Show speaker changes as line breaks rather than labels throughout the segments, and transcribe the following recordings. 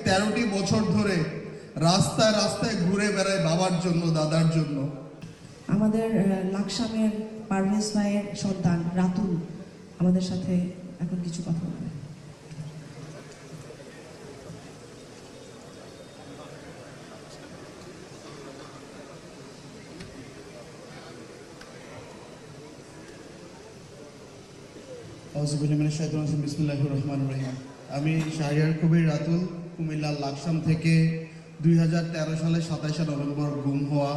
13টি বছর ধরে রাস্তায় রাস্তায় ঘুরে বেড়ায় বাবার জন্য, দাদার জন্য।
আমাদের লাকসামের পারভেজ ভাইয়ের সন্তান রাতুল আমাদের সাথে এখন কিছু কথা বলবে।
বিসমিল্লাহির রহমানির রহিম। আমি শাহরিয়ার কবির রাতুল, কুমিল্লার লাকসাম থেকে 2013 সালে 27শে নভেম্বর গুম হওয়া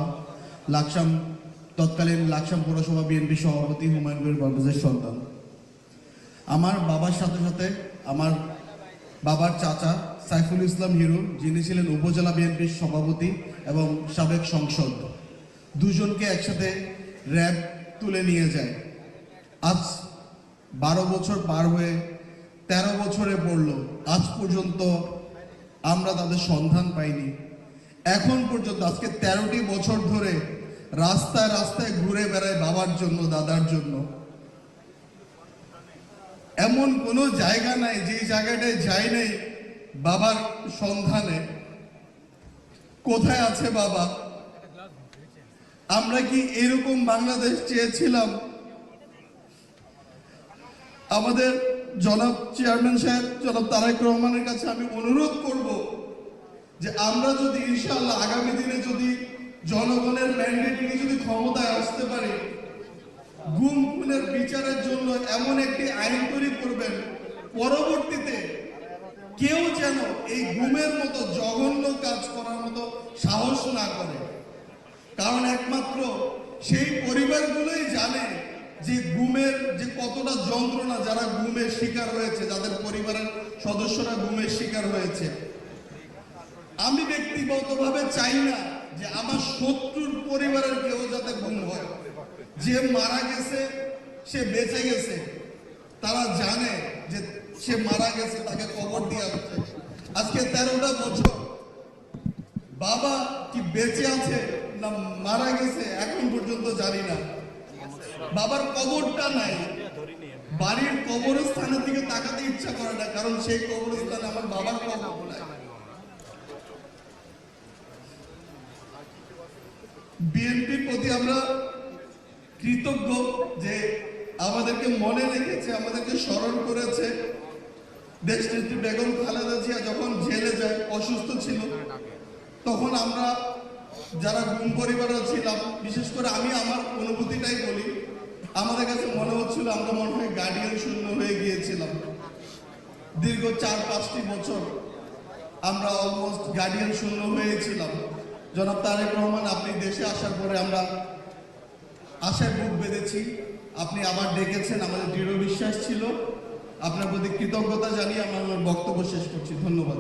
তৎকালীন লাকসাম পৌরসভা বিএনপি সভাপতি হুমায়ুন কবির পারভেজের সন্তান। আমার বাবার সাথে সাথে আমার বাবার চাচা সাইফুল ইসলাম হিরু, যিনি ছিলেন উপজেলা বিএনপির সভাপতি এবং সাবেক সংসদ, দুজনকে একসাথে র্যাব তুলে নিয়ে যায়। আজ 12 বছর পার হয়ে 13 বছরে পড়ল, আজ পর্যন্ত আমরা তাদের সন্ধান পাইনি। এখন পর্যন্ত আজকে 13টি বছর ধরে রাস্তায় রাস্তায় ঘুরে বেড়ায় বাবার জন্য, দাদার জন্য। এমন কোনো জায়গা নাই যে জায়গাটায় যাই নাই বাবার সন্ধানে। কোথায় আছে বাবা? আমরা কি এরকম বাংলাদেশ চেয়েছিলাম? আমাদের জনাব চেয়ারম্যান সাহেব, জনাব তারেক রহমানের কাছে আমি অনুরোধ করব যে আমরা যদি ইনশাআল্লাহ আগামী দিনে যদি জনগণের ম্যান্ডেট নিয়ে যদি ক্ষমতায় আসতে পারি, গুম খুনের বিচারের জন্য এমন একটি আইন তৈরি করবেন, পরবর্তীতে কেউ যেন এই গুমের মতো জঘন্য কাজ করার মতো সাহস না করে। কারণ একমাত্র সেই পরিবারগুলোই জানে যে গুমের যে কতটা যন্ত্রণা, যারা গুমের শিকার হয়েছে, যাদের পরিবারের সদস্যরা গুমের শিকার হয়েছে। আমি ব্যক্তিগতভাবে চাই না যে আমার শত্রুর পরিবারের কেউ যাতে গুম হয়। যে মারা গেছে সে বেঁচে গেছে, তারা জানে যে সে মারা গেছে, তাকে কবর দেওয়া হচ্ছে। আজকে 13টা বছর বাবা কি বেঁচে আছে না মারা গেছে এখন পর্যন্ত জানি না। বাবার কবরটা নাই, বাড়ির কবরস্থানের দিকে তাকাতে ইচ্ছা করে না, কারণ সেই কবরস্থানে আমার বাবার কবর নাই। বিএনপির প্রতি আমরা কৃতজ্ঞ যে আমাদেরকে মনে রেখেছে, আমাদেরকে স্মরণ করেছে। দেশনেত্রী বেগম খালেদা জিয়া যখন জেলে যায়, অসুস্থ ছিল, তখন আমরা যারা গুম পরিবারে ছিলাম, বিশেষ করে আমি আমার অনুভূতিটাই বলি, আমাদের কাছে মনে হচ্ছিল আমরা মনে হয় গার্ডিয়ান শূন্য হয়ে গিয়েছিলাম। দীর্ঘ 4-5টি বছর আমরা অলমোস্ট গার্ডিয়ান শূন্য হয়েছিলাম। জনাব তারেক রহমান, আপনি দেশে আসার পরে আমরা আশায় বুক বেঁধেছি। আপনি আবার ডেকেছেন, আমাদের দৃঢ় বিশ্বাস ছিল। আপনার প্রতি কৃতজ্ঞতা জানিয়ে আমার বক্তব্য শেষ করছি। ধন্যবাদ।